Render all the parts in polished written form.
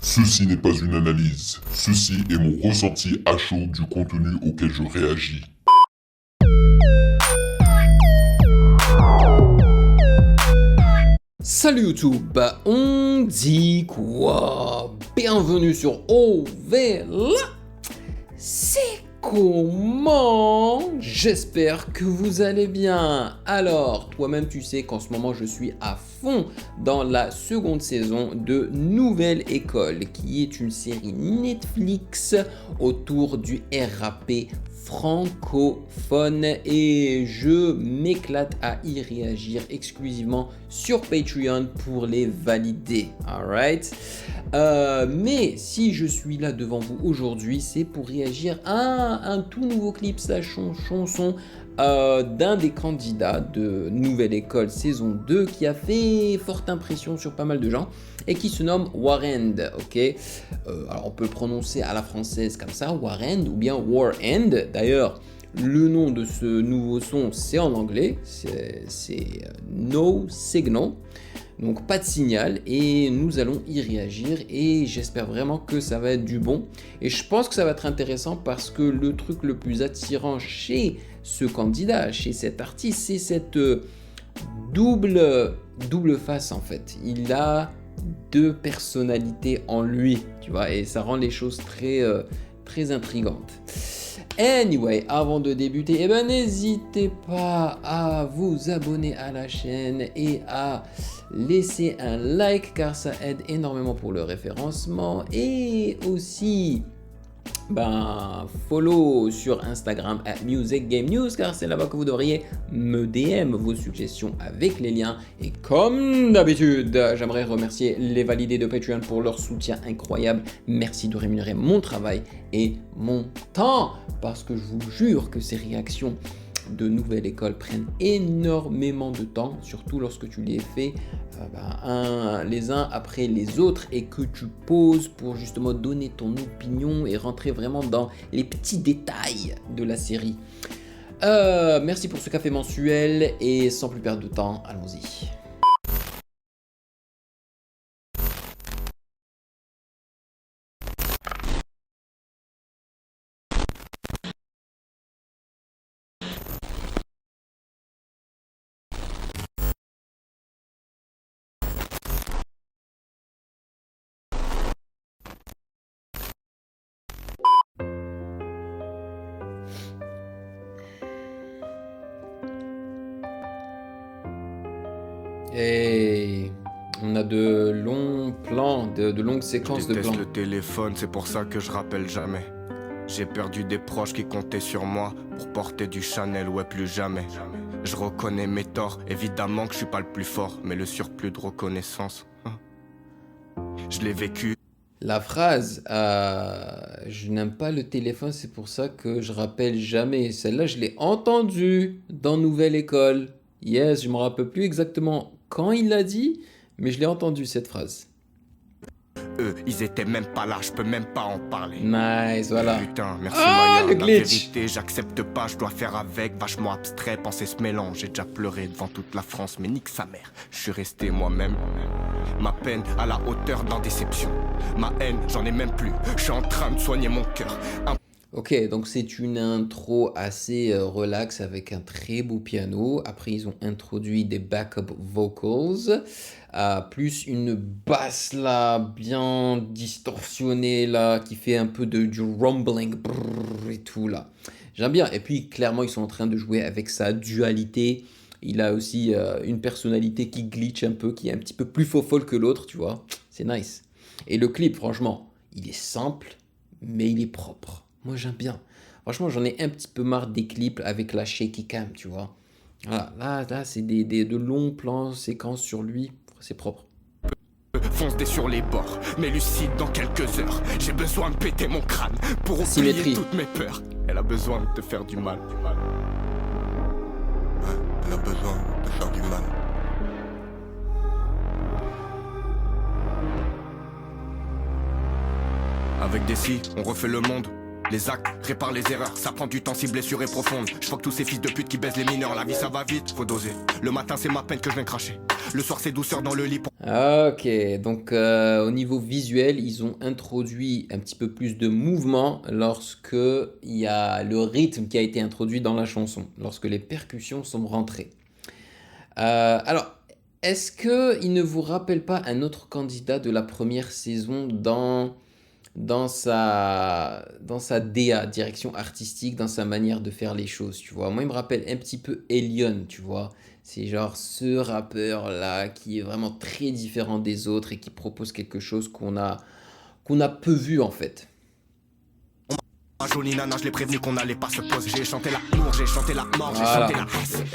Ceci n'est pas une analyse. Ceci est mon ressenti à chaud du contenu auquel je réagis. Salut YouTube, on dit quoi? Bienvenue sur OVLA. C'est comment? J'espère que vous allez bien. Alors, toi-même tu sais qu'en ce moment je suis à fond dans la seconde saison de Nouvelle École, qui est une série Netflix autour du RAP francophone et je m'éclate à y réagir exclusivement sur Patreon pour les valider. Alright. Mais si je suis là devant vous aujourd'hui, c'est pour réagir à un tout nouveau clip slash chanson d'un des candidats de Nouvelle École saison 2 qui a fait forte impression sur pas mal de gens et qui se nomme Warend, ok. Alors on peut le prononcer à la française comme ça, Warend ou bien Warend. D'ailleurs, le nom de ce nouveau son, c'est en anglais, c'est No Signal. Donc pas de signal et nous allons y réagir et j'espère vraiment que ça va être du bon. Et je pense que ça va être intéressant parce que le truc le plus attirant chez ce candidat, chez cet artiste, c'est cette double face en fait. Il a deux personnalités en lui, tu vois, et ça rend les choses très intrigantes. Anyway, avant de débuter, eh ben, n'hésitez pas à vous abonner à la chaîne et à laisser un like car ça aide énormément pour le référencement et aussi follow sur Instagram @musicgamenews car c'est là-bas que vous devriez me DM vos suggestions avec les liens. Et comme d'habitude, j'aimerais remercier les validés de Patreon pour leur soutien incroyable. Merci de rémunérer mon travail et mon temps parce que je vous jure que ces réactions de Nouvelle École prennent énormément de temps, surtout lorsque tu les fais les uns après les autres et que tu poses pour justement donner ton opinion et rentrer vraiment dans les petits détails de la série. Merci pour ce café mensuel et sans plus perdre de temps, allons-y. Et on a de longs plans, de longues séquences de plans. Je déteste le téléphone, c'est pour ça que je rappelle jamais. J'ai perdu des proches qui comptaient sur moi pour porter du Chanel, ouais plus jamais. Je reconnais mes torts, évidemment que je suis pas le plus fort, mais le surplus de reconnaissance, je l'ai vécu. La phrase je n'aime pas le téléphone, c'est pour ça que je rappelle jamais. Celle-là, je l'ai entendue dans Nouvelle École. Yes, je me rappelle plus exactement quand il l'a dit, mais je l'ai entendu cette phrase. Eux, ils étaient même pas là, je peux même pas en parler. Nice, voilà. Putain, merci Ah, Maya, le la glitch. vérité, j'accepte pas, je dois faire avec, vachement abstrait, penser ce mélange. J'ai déjà pleuré devant toute la France, mais nique sa mère, je suis resté moi-même. Ma peine à la hauteur d'un déception. Ma haine, j'en ai même plus, je suis en train de soigner mon cœur. Ok, donc c'est une intro assez relax avec un très beau piano. Après, ils ont introduit des backup vocals, plus une basse là, bien distorsionnée là, qui fait un peu du rumbling brrr, et tout là. J'aime bien. Et puis, clairement, ils sont en train de jouer avec sa dualité. Il a aussi une personnalité qui glitch un peu, qui est un petit peu plus faux-folle que l'autre, tu vois. C'est nice. Et le clip, franchement, il est simple, mais il est propre. Moi, j'aime bien. Franchement, j'en ai un petit peu marre des clips avec la shaky cam, tu vois. Voilà, là c'est de longs plans, séquences sur lui. C'est propre. Fonce sur les bords, mais lucide dans quelques heures. J'ai besoin de péter mon crâne pour oublier Symétrie. toutes mes peurs. Elle a besoin de te faire du mal. Elle a besoin de faire du mal. Avec des si, on refait le monde. Les actes réparent les erreurs, ça prend du temps si blessure est profonde. Je vois que tous ces fils de pute qui baisent les mineurs, la vie ça va vite, faut doser. Le matin c'est ma peine que je viens cracher. Le soir c'est douceur dans le lit pour... Ok, donc au niveau visuel, ils ont introduit un petit peu plus de mouvement lorsque il y a le rythme qui a été introduit dans la chanson, lorsque les percussions sont rentrées. Alors, est-ce qu'il ne vous rappelle pas un autre candidat de la première saison dans sa DA, direction artistique, dans sa manière de faire les choses, tu vois? Moi, il me rappelle un petit peu Elion, tu vois? C'est genre ce rappeur-là qui est vraiment très différent des autres et qui propose quelque chose qu'on a peu vu, en fait. Ma jolie nana, je l'ai prévenu qu'on allait pas se poser. J'ai chanté l'amour, j'ai chanté la mort, j'ai Voilà. chanté la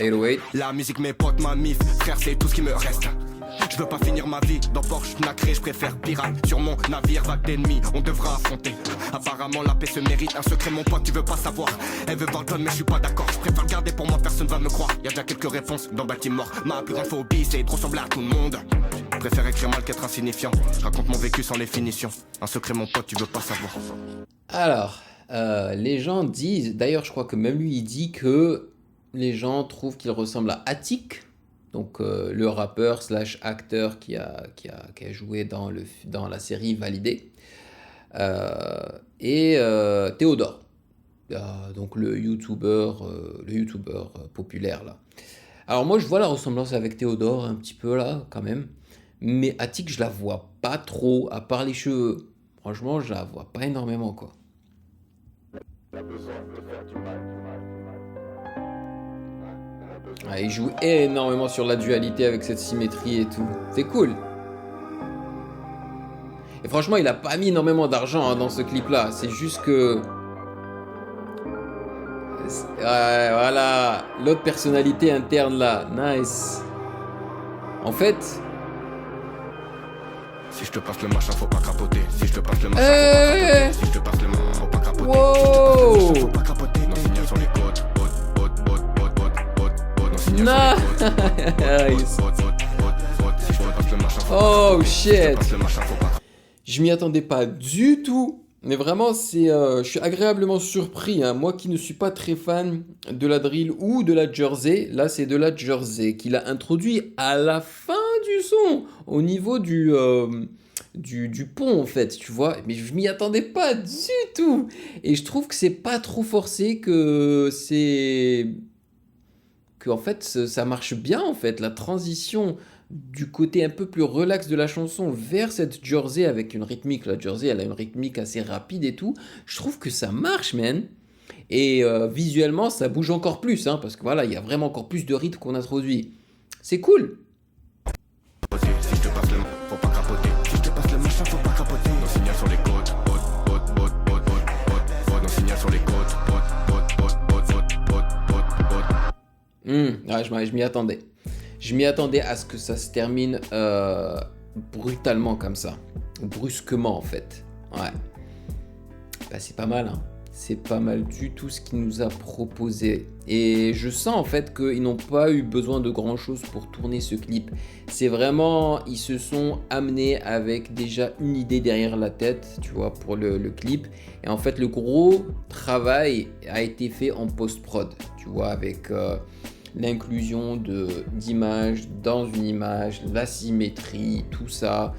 haine. 808. La musique, mes potes, ma mif, frère, c'est tout ce qui me reste. Je veux pas finir ma vie dans Porsche nacré, je préfère pirate. Sur mon navire, vague d'ennemis, on devra affronter. Apparemment la paix se mérite, un secret mon pote, tu veux pas savoir. Elle veut voir John mais je suis pas d'accord. Je préfère le garder pour moi, personne va me croire. Y'a déjà quelques réponses dans Baltimore. Ma plus grande phobie c'est de ressembler à tout le monde. Je préfère écrire mal qu'être insignifiant. Je raconte mon vécu sans les finitions. Un secret mon pote, tu veux pas savoir. Alors, les gens disent, d'ailleurs je crois que même lui il dit que les gens trouvent qu'il ressemble à Attic, donc le rappeur slash acteur qui a joué dans la série Validé, et Théodore, donc le youtubeur populaire là. Alors moi je vois la ressemblance avec Théodore un petit peu là quand même, mais Attic je la vois pas trop, à part les cheveux. Franchement je la vois pas énormément quoi. Ah, il joue énormément sur la dualité avec cette symétrie et tout. C'est cool. Et franchement, il a pas mis énormément d'argent dans ce clip-là. C'est juste que... Ouais, voilà. L'autre personnalité interne là. Nice. En fait... Si je te passe le machin, faut pas crapoter. Si je te passe le machin, faut pas crapoter. Si je te passe le machin, faut pas crapoter. Wow. Faut pas crapoter. Non, signal sur les côtes. Nice. Oh shit. Je m'y attendais pas du tout. Mais vraiment, je suis agréablement surpris. Hein. Moi qui ne suis pas très fan de la drill ou de la jersey, là c'est de la jersey qu'il a introduit à la fin du son, au niveau du pont en fait, tu vois. Mais je m'y attendais pas du tout. Et je trouve que c'est pas trop forcé, que en fait ça marche bien en fait, la transition du côté un peu plus relax de la chanson vers cette jersey avec une rythmique. La jersey elle a une rythmique assez rapide et tout, je trouve que ça marche man. Et visuellement ça bouge encore plus hein, parce que voilà, il y a vraiment encore plus de rythme qu'on introduit, c'est cool. Si je te passe le machin, faut pas crapoter. Si je te passe le machin, faut pas crapoter. Non, signal sur les côtes. Non, signal sur les côtes. Ouais, je m'y attendais. Je m'y attendais à ce que ça se termine brutalement comme ça. Brusquement en fait. Ouais. Bah, c'est pas mal hein. C'est pas mal du tout ce qu'il nous a proposé. Et je sens en fait qu'ils n'ont pas eu besoin de grand chose pour tourner ce clip. C'est vraiment, ils se sont amenés avec déjà une idée derrière la tête, tu vois, pour le clip. Et en fait, le gros travail a été fait en post-prod, tu vois, avec l'inclusion d'images dans une image, la symétrie, tout ça.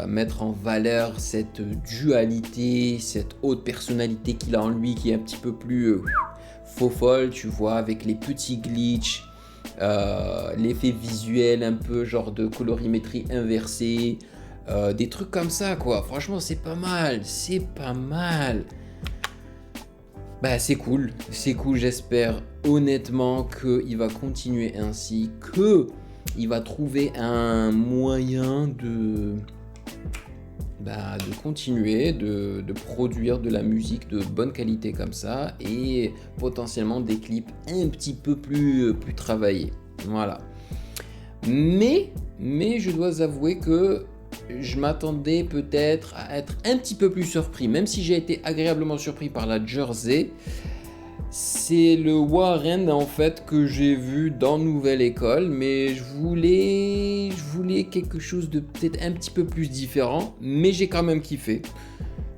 Mettre en valeur cette dualité, cette haute personnalité qu'il a en lui qui est un petit peu plus faux folle, tu vois, avec les petits glitches, l'effet visuel un peu genre de colorimétrie inversée, des trucs comme ça quoi. Franchement c'est pas mal, Bah c'est cool, j'espère honnêtement qu'il va continuer ainsi, il va trouver un moyen de continuer, de produire de la musique de bonne qualité comme ça et potentiellement des clips un petit peu plus travaillés. Voilà. Mais je dois avouer que je m'attendais peut-être à être un petit peu plus surpris, même si j'ai été agréablement surpris par la jersey. C'est le Warren en fait que j'ai vu dans Nouvelle École, mais je voulais quelque chose de peut-être un petit peu plus différent, mais j'ai quand même kiffé.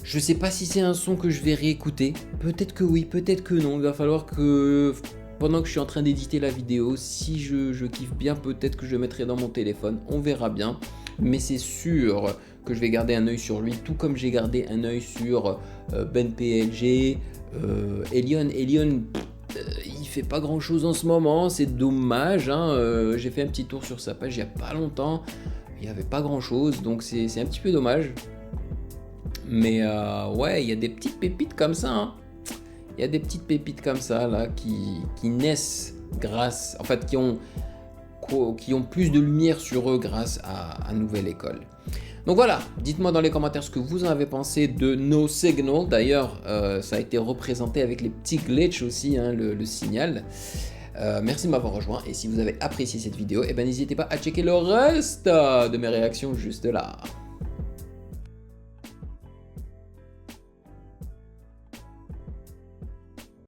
Je sais pas si c'est un son que je vais réécouter. Peut-être que oui, peut-être que non. Il va falloir que, pendant que je suis en train d'éditer la vidéo, si je kiffe bien, peut-être que je le mettrai dans mon téléphone. On verra bien. Mais c'est sûr que je vais garder un œil sur lui, tout comme j'ai gardé un œil sur Ben PLG, Elion. Elion, il fait pas grand chose en ce moment, c'est dommage. Hein. J'ai fait un petit tour sur sa page il y a pas longtemps, il y avait pas grand chose, donc c'est un petit peu dommage. Mais ouais, il y a des petites pépites comme ça. Hein. Il y a des petites pépites comme ça là qui naissent grâce, en fait, qui ont plus de lumière sur eux grâce à Nouvelle École. Donc voilà, dites-moi dans les commentaires ce que vous en avez pensé de No Signal. D'ailleurs, ça a été représenté avec les petits glitches aussi, hein, le signal. Merci de m'avoir rejoint. Et si vous avez apprécié cette vidéo, eh ben, n'hésitez pas à checker le reste de mes réactions juste là.